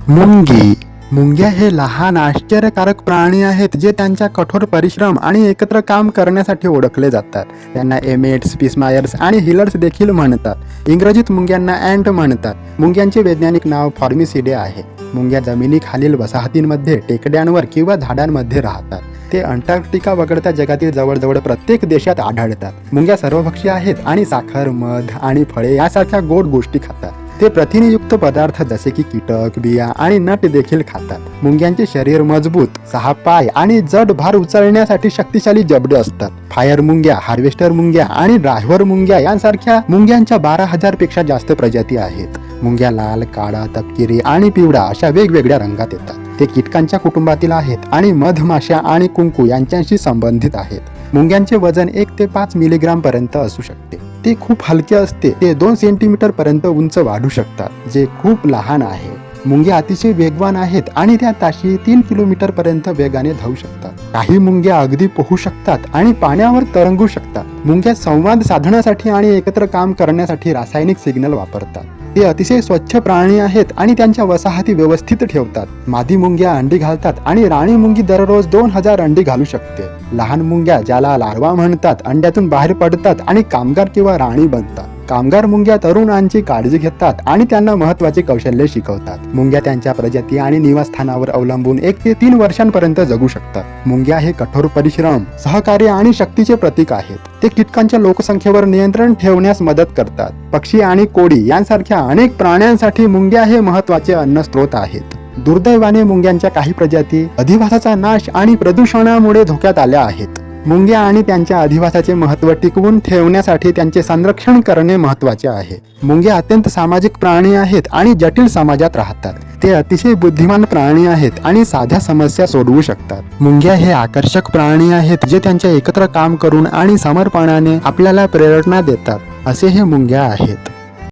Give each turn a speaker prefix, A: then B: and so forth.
A: मुंगी मुंग्या हे लहान आश्चर्यकारक प्राणी आहेत जे त्यांच्या कठोर परिश्रम आणि एकत्र काम करण्यासाठी ओळखले जातात. त्यांना एमेट्स, पिसमायर्स आणि हिलर्स देखील म्हणतात. इंग्रजीत मुंग्यांना अँट म्हणतात. मुंग्यांचे वैज्ञानिक नाव फॉर्मिसिडे आहे. मुंग्या जमिनीखालील वसाहतींमध्ये, टेकड्यांवर किंवा झाडांमध्ये राहतात. ते अंटार्क्टिका वगळता जगातील जवळजवळ प्रत्येक देशात आढळतात. मुंग्या सर्वभक्षी आहेत आणि साखर, मध आणि फळे यासारख्या गोड गोष्टी खातात. ते प्रथिनयुक्त पदार्थ जसे की कीटक, बिया आणि नट देखील खातात. मुंग्यांचे शरीर मजबूत, 6 पाय आणि जड भार उचलण्यासाठी शक्तिशाली जबडे असतात. फायर मुंग्या, हार्वेस्टर मुंग्या आणि ड्रायव्हर मुंग्या यांसारख्या मुंग्यांच्या 12,000 पेक्षा जास्त प्रजाती आहेत. मुंग्या लाल, काळा, तपकिरी आणि पिवळा अशा वेगवेगळ्या रंगात येतात. ते कीटकांच्या कुटुंबातील आहेत आणि मधमाशा आणि कुंकू यांच्याशी संबंधित आहेत. मुंग्यांचे वजन 1 ते 5 मिलीग्राम पर्यंत असू शकते. ते खूप हलके असते. ते 2 सेंटीमीटर पर्यंत उंच वाढू शकतात, जे खूप लहान आहे. मुंग्या अतिशय वेगवान आहेत आणि त्या ताशी 3 किलोमीटर पर्यंत वेगाने धावू शकतात. काही मुंग्या अगदी पोहू शकतात आणि पाण्यावर तरंगू शकतात. मुंग्या संवाद साधण्यासाठी आणि एकत्र काम करण्यासाठी रासायनिक सिग्नल वापरतात. ते अतिशय स्वच्छ प्राणी आहेत आणि त्यांच्या वसाहती व्यवस्थित ठेवतात. मादी मुंग्या अंडी घालतात आणि राणी मुंगी दररोज 2000 अंडी घालू शकते. लहान मुंग्या, ज्याला लार्वा म्हणतात, अंड्यातून बाहेर पडतात आणि कामगार किंवा राणी बनतात. कामगार मुंग्या तरुणांची काळजी घेतात आणि त्यांना महत्त्वाचे कौशल्य शिकवतात. मुंग्या त्यांच्या प्रजाती आणि निवासस्थानावर अवलंबून 1 ते 3 वर्षांपर्यंत जगू शकतात. मुंग्या हे कठोर परिश्रम, सहकार्य आणि शक्तीचे प्रतीक आहेत. ते कीटकांच्या लोकसंख्येवर नियंत्रण ठेवण्यास मदत करतात. पक्षी आणि कोळी यांसारख्या अनेक प्राण्यांसाठी मुंग्या हे महत्त्वाचे अन्न स्रोत आहेत. दुर्दैवाने मुंग्यांच्या काही प्रजाती अधिवासाचा नाश आणि प्रदूषणामुळे धोक्यात आल्या आहेत. मुंग्या आणि त्यांच्या अधिवासाचे महत्त्व टिकवून ठेवण्यासाठी त्यांचे संरक्षण करणे महत्त्वाचे आहे. मुंग्या अत्यंत सामाजिक प्राणी आहेत आणि जटिल समाजात राहतात. ते अतिशय बुद्धिमान प्राणी आहेत आणि साध्या समस्या सोडवू शकतात. मुंग्या हे आकर्षक प्राणी आहेत जे त्यांच्या एकत्र काम करून आणि समर्पणाने आपल्याला प्रेरणा देतात. असे हे मुंग्या आहेत.